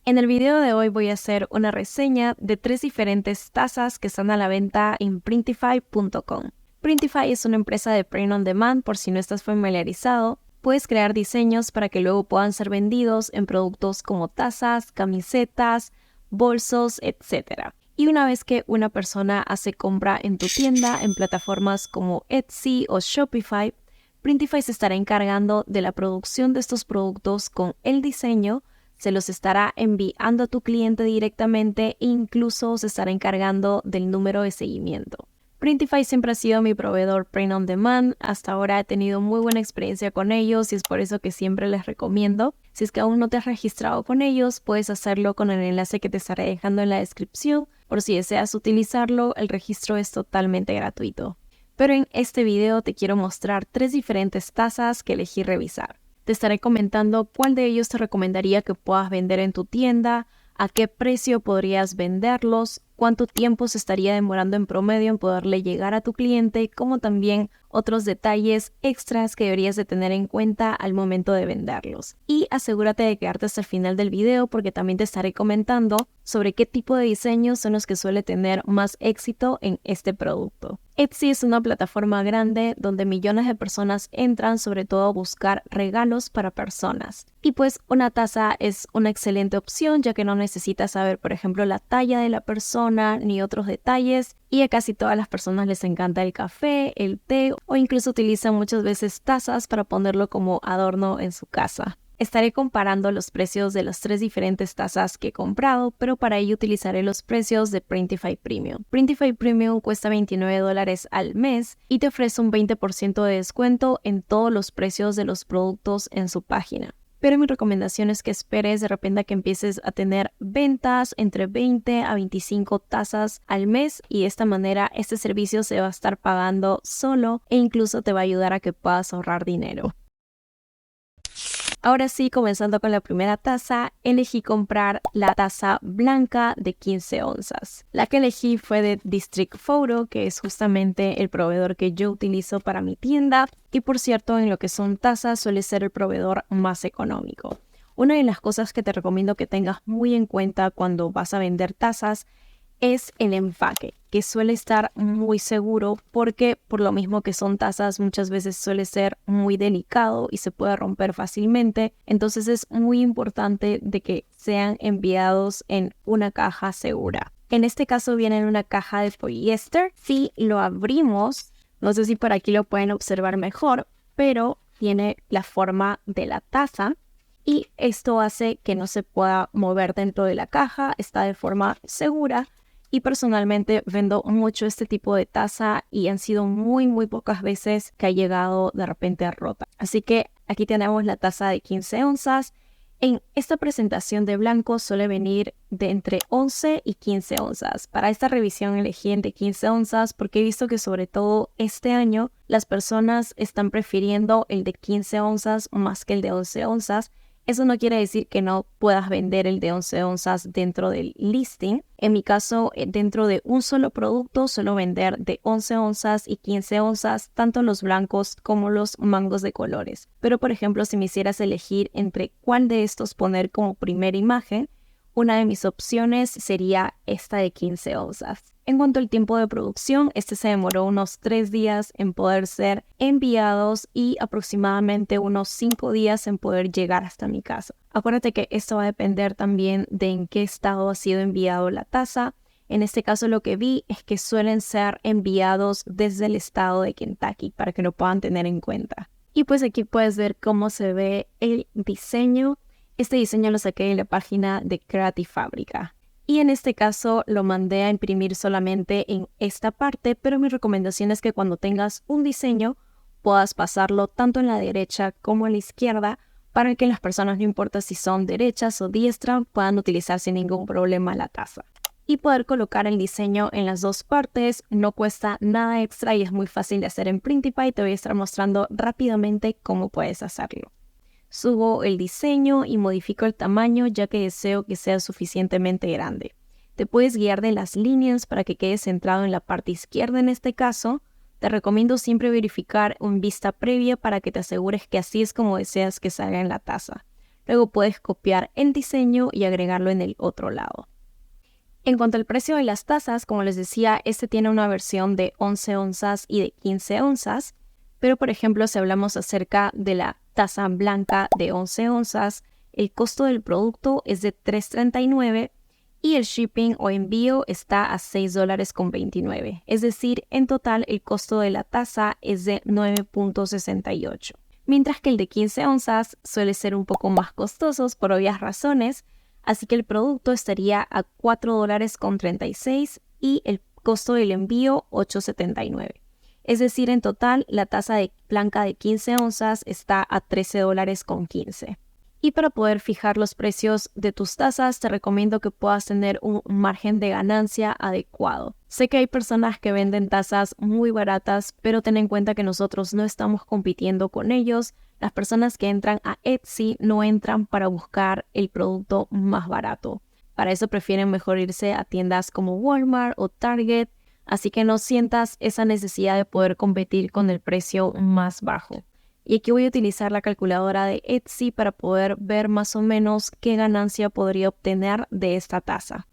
En el video de hoy voy a hacer una reseña de 3 diferentes tazas que están a la venta en Printify.com. Printify es una empresa de print on demand, por si no estás familiarizado. Puedes crear diseños para que luego puedan ser vendidos en productos como tazas, camisetas, bolsos, etc. Y una vez que una persona hace compra en tu tienda en plataformas como Etsy o Shopify, Printify se estará encargando de la producción de estos productos con el diseño, se los estará enviando a tu cliente directamente e incluso se estará encargando del número de seguimiento. Printify siempre ha sido mi proveedor print on demand. Hasta ahora he tenido muy buena experiencia con ellos y es por eso que siempre les recomiendo. Si es que aún no te has registrado con ellos, puedes hacerlo con el enlace que te estaré dejando en la descripción. Por si deseas utilizarlo, el registro es totalmente gratuito. Pero en este video te quiero mostrar 3 diferentes tazas que elegí revisar. Te estaré comentando cuál de ellos te recomendaría que puedas vender en tu tienda, a qué precio podrías venderlos, cuánto tiempo se estaría demorando en promedio en poderle llegar a tu cliente, como también otros detalles extras que deberías de tener en cuenta al momento de venderlos. Y asegúrate de quedarte hasta el final del video porque también te estaré comentando sobre qué tipo de diseños son los que suele tener más éxito en este producto. Etsy es una plataforma grande donde millones de personas entran sobre todo a buscar regalos para personas. Y pues una taza es una excelente opción ya que no necesitas saber, por ejemplo, la talla de la persona ni otros detalles. Y a casi todas las personas les encanta el café, el té o incluso utilizan muchas veces tazas para ponerlo como adorno en su casa. Estaré comparando los precios de las 3 diferentes tazas que he comprado, pero para ello utilizaré los precios de Printify Premium. Printify Premium cuesta $29 al mes y te ofrece un 20% de descuento en todos los precios de los productos en su página. Pero mi recomendación es que esperes de repente a que empieces a tener ventas entre 20 a 25 tazas al mes y de esta manera este servicio se va a estar pagando solo e incluso te va a ayudar a que puedas ahorrar dinero. Ahora sí, comenzando con la primera taza, elegí comprar la taza blanca de 15 onzas. La que elegí fue de District Photo, que es justamente el proveedor que yo utilizo para mi tienda. Y por cierto, en lo que son tazas suele ser el proveedor más económico. Una de las cosas que te recomiendo que tengas muy en cuenta cuando vas a vender tazas es el empaque, que suele estar muy seguro porque por lo mismo que son tazas muchas veces suele ser muy delicado y se puede romper fácilmente. Entonces es muy importante de que sean enviados en una caja segura. En este caso viene en una caja de poliéster. Si lo abrimos, no sé si por aquí lo pueden observar mejor, pero tiene la forma de la taza. Y esto hace que no se pueda mover dentro de la caja, está de forma segura. Y personalmente vendo mucho este tipo de taza y han sido muy pocas veces que ha llegado de repente rota. Así que aquí tenemos la taza de 15 onzas. En esta presentación de blanco suele venir de entre 11 y 15 onzas. Para esta revisión elegí el de 15 onzas porque he visto que sobre todo este año las personas están prefiriendo el de 15 onzas más que el de 11 onzas. Eso no quiere decir que no puedas vender el de 11 onzas dentro del listing. En mi caso, dentro de un solo producto, suelo vender de 11 onzas y 15 onzas, tanto los blancos como los mangos de colores. Pero, por ejemplo, si me hicieras elegir entre cuál de estos poner como primera imagen, una de mis opciones sería esta de 15 onzas. En cuanto al tiempo de producción, este se demoró unos 3 días en poder ser enviados y aproximadamente unos 5 días en poder llegar hasta mi casa. Acuérdate que esto va a depender también de en qué estado ha sido enviado la taza. En este caso lo que vi es que suelen ser enviados desde el estado de Kentucky para que lo puedan tener en cuenta. Y pues aquí puedes ver cómo se ve el diseño. Este diseño lo saqué de la página de Creative Fabrica. Y en este caso lo mandé a imprimir solamente en esta parte, pero mi recomendación es que cuando tengas un diseño puedas pasarlo tanto en la derecha como en la izquierda para que las personas, no importa si son derechas o diestras, puedan utilizar sin ningún problema la taza. Y poder colocar el diseño en las dos partes no cuesta nada extra y es muy fácil de hacer en Printify. Te voy a estar mostrando rápidamente cómo puedes hacerlo. Subo el diseño y modifico el tamaño ya que deseo que sea suficientemente grande. Te puedes guiar de las líneas para que quede centrado en la parte izquierda en este caso. Te recomiendo siempre verificar en vista previa para que te asegures que así es como deseas que salga en la taza. Luego puedes copiar el diseño y agregarlo en el otro lado. En cuanto al precio de las tazas, como les decía, este tiene una versión de 11 onzas y de 15 onzas. Pero, por ejemplo, si hablamos acerca de la taza blanca de 11 onzas, el costo del producto es de $3.39 y el shipping o envío está a $6.29. Es decir, en total el costo de la taza es de $9.68. Mientras que el de 15 onzas suele ser un poco más costoso por obvias razones, así que el producto estaría a $4.36 y el costo del envío $8.79. Es decir, en total la taza blanca de 15 onzas está a $13.15. Y para poder fijar los precios de tus tazas, te recomiendo que puedas tener un margen de ganancia adecuado. Sé que hay personas que venden tazas muy baratas, pero ten en cuenta que nosotros no estamos compitiendo con ellos. Las personas que entran a Etsy no entran para buscar el producto más barato. Para eso prefieren mejor irse a tiendas como Walmart o Target, así que no sientas esa necesidad de poder competir con el precio más bajo. Y aquí voy a utilizar la calculadora de Etsy para poder ver más o menos qué ganancia podría obtener de esta taza.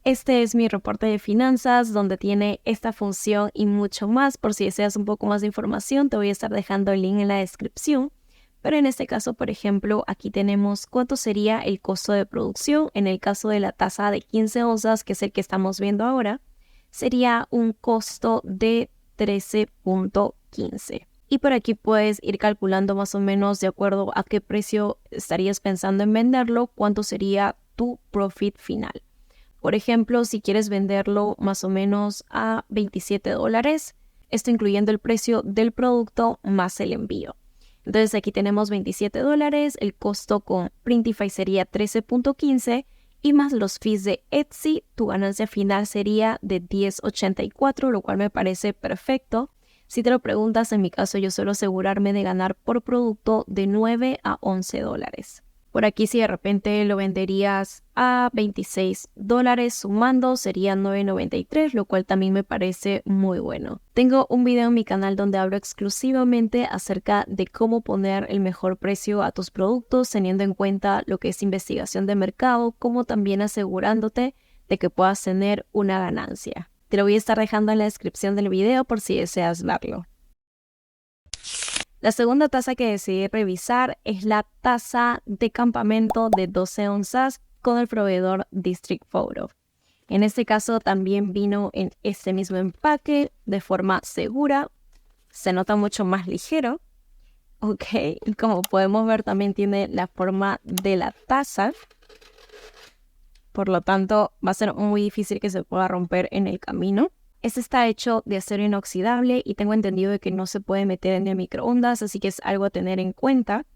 Este es mi reporte de finanzas donde tiene esta función y mucho más. Por si deseas un poco más de información, te voy a estar dejando el link en la descripción. Pero en este caso, por ejemplo, aquí tenemos cuánto sería el costo de producción. En el caso de la taza de 15 onzas, que es el que estamos viendo ahora, sería un costo de $13.15. Y por aquí puedes ir calculando más o menos de acuerdo a qué precio estarías pensando en venderlo, cuánto sería tu profit final. Por ejemplo, si quieres venderlo más o menos a $27, esto incluyendo el precio del producto más el envío. Entonces aquí tenemos $27, el costo con Printify sería $13.15 y más los fees de Etsy, tu ganancia final sería de $10.84, lo cual me parece perfecto. Si te lo preguntas, en mi caso yo suelo asegurarme de ganar por producto de $9 a $11. Por aquí si de repente lo venderías a $26 sumando sería $9.93, lo cual también me parece muy bueno. Tengo un video en mi canal donde hablo exclusivamente acerca de cómo poner el mejor precio a tus productos teniendo en cuenta lo que es investigación de mercado, como también asegurándote de que puedas tener una ganancia. Te lo voy a estar dejando en la descripción del video por si deseas verlo. La segunda taza que decidí revisar es la taza de campamento de 12 onzas con el proveedor District Photo. En este caso también vino en este mismo empaque de forma segura. Se nota mucho más ligero. Ok, y como podemos ver también tiene la forma de la taza. Por lo tanto, va a ser muy difícil que se pueda romper en el camino. Este está hecho de acero inoxidable y tengo entendido de que no se puede meter en el microondas, así que es algo a tener en cuenta.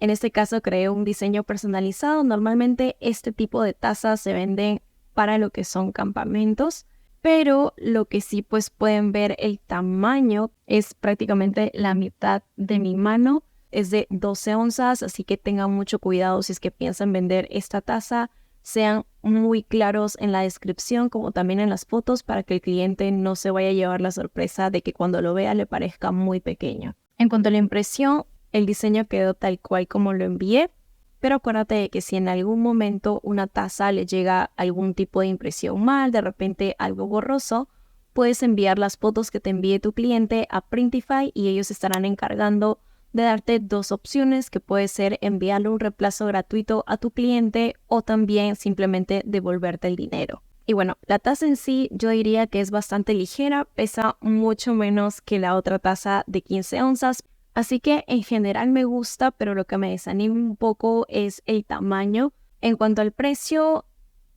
En este caso creé un diseño personalizado. Normalmente este tipo de tazas se venden para lo que son campamentos, pero lo que sí pues pueden ver el tamaño es prácticamente la mitad de mi mano. Es de 12 onzas, así que tengan mucho cuidado si es que piensan vender esta taza. Sean muy claros en la descripción como también en las fotos para que el cliente no se vaya a llevar la sorpresa de que cuando lo vea le parezca muy pequeño. En cuanto a la impresión, el diseño quedó tal cual como lo envié, pero acuérdate de que si en algún momento una taza le llega algún tipo de impresión mal, de repente algo borroso, puedes enviar las fotos que te envíe tu cliente a Printify y ellos estarán encargando de darte dos opciones, que puede ser enviarle un reemplazo gratuito a tu cliente o también simplemente devolverte el dinero. Y bueno, la taza en sí yo diría que es bastante ligera, pesa mucho menos que la otra taza de 15 onzas, así que en general me gusta, pero lo que me desanima un poco es el tamaño. En cuanto al precio,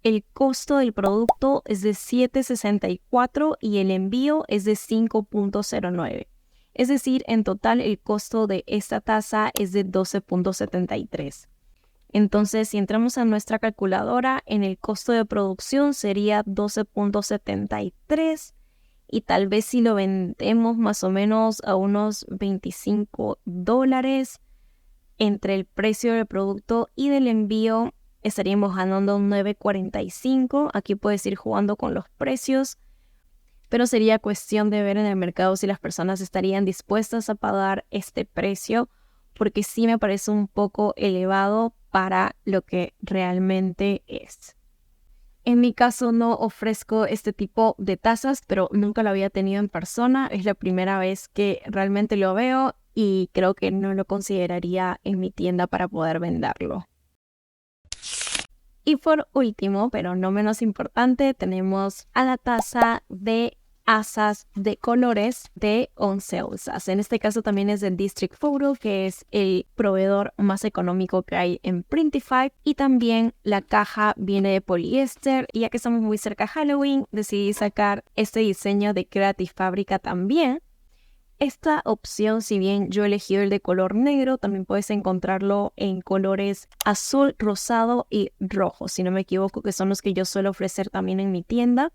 el costo del producto es de $7.64 y el envío es de $5.09. Es decir, en total el costo de esta taza es de $12.73. Entonces, si entramos a nuestra calculadora, en el costo de producción sería $12.73 y tal vez si lo vendemos más o menos a unos $25, entre el precio del producto y del envío estaríamos ganando un $9.45. Aquí puedes ir jugando con los precios, pero sería cuestión de ver en el mercado si las personas estarían dispuestas a pagar este precio porque sí me parece un poco elevado para lo que realmente es. En mi caso no ofrezco este tipo de tazas, pero nunca lo había tenido en persona. Es la primera vez que realmente lo veo y creo que no lo consideraría en mi tienda para poder venderlo. Y por último, pero no menos importante, tenemos a la taza de asas de colores de 11 onzas. En este caso también es del District Photo, que es el proveedor más económico que hay en Printify. Y también la caja viene de poliéster. Y ya que estamos muy cerca de Halloween, decidí sacar este diseño de Creative Fabrica también. Esta opción, si bien yo he elegido el de color negro, también puedes encontrarlo en colores azul, rosado y rojo, si no me equivoco, que son los que yo suelo ofrecer también en mi tienda.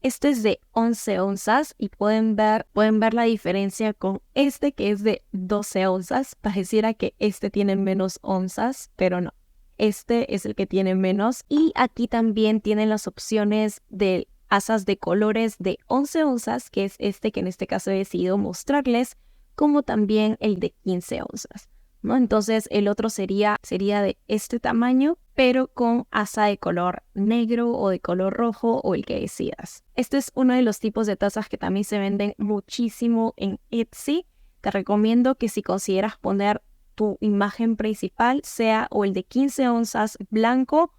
Este es de 11 onzas y pueden ver la diferencia con este que es de 12 onzas. Pareciera que este tiene menos onzas, pero no. Este es el que tiene menos. Y aquí también tienen las opciones de asas de colores de 11 onzas, que es este que en este caso he decidido mostrarles, como también el de 15 onzas, ¿no? Entonces el otro sería de este tamaño, pero con asa de color negro o de color rojo o el que decidas. Este es uno de los tipos de tazas que también se venden muchísimo en Etsy. Te recomiendo que si consideras poner tu imagen principal, sea o el de 15 onzas blanco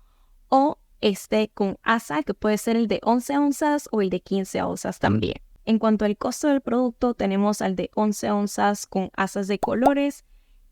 o este con asa, que puede ser el de 11 onzas o el de 15 onzas también. En cuanto al costo del producto, tenemos al de 11 onzas con asas de colores.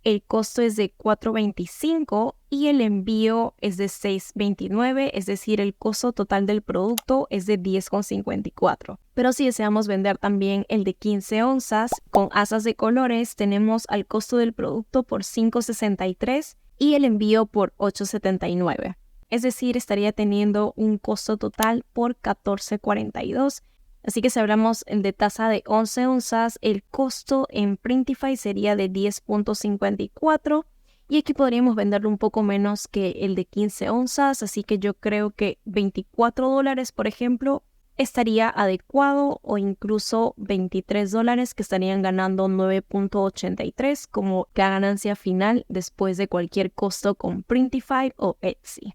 El costo es de $4.25 y el envío es de $6.29, es decir, el costo total del producto es de $10.54. Pero si deseamos vender también el de 15 onzas con asas de colores, tenemos al costo del producto por $5.63 y el envío por $8.79. Es decir, estaría teniendo un costo total por $14.42. Así que si hablamos de taza de 11 onzas, el costo en Printify sería de $10.54 y aquí podríamos venderlo un poco menos que el de 15 onzas, así que yo creo que $24, por ejemplo, estaría adecuado, o incluso $23 que estarían ganando 9.83 como la ganancia final después de cualquier costo con Printify o Etsy.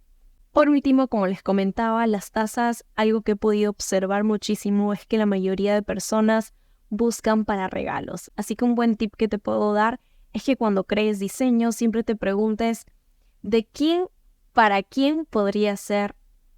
Por último, como les comentaba, las tazas, algo que he podido observar muchísimo es que la mayoría de personas buscan para regalos. Así que un buen tip que te puedo dar es que cuando crees diseño siempre te preguntes ¿de quién, para quién podría ser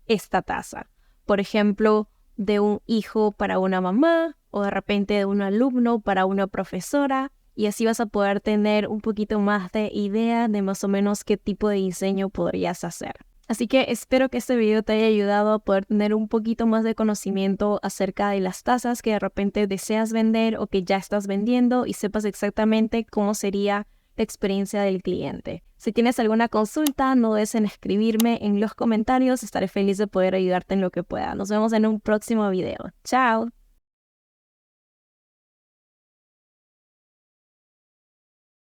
esta taza? Por ejemplo, de un hijo para una mamá o de repente de un alumno para una profesora, y así vas a poder tener un poquito más de idea de más o menos qué tipo de diseño podrías hacer. Así que espero que este video te haya ayudado a poder tener un poquito más de conocimiento acerca de las tazas que de repente deseas vender o que ya estás vendiendo y sepas exactamente cómo sería la experiencia del cliente. Si tienes alguna consulta, no dudes en escribirme en los comentarios. Estaré feliz de poder ayudarte en lo que pueda. Nos vemos en un próximo video. ¡Chao!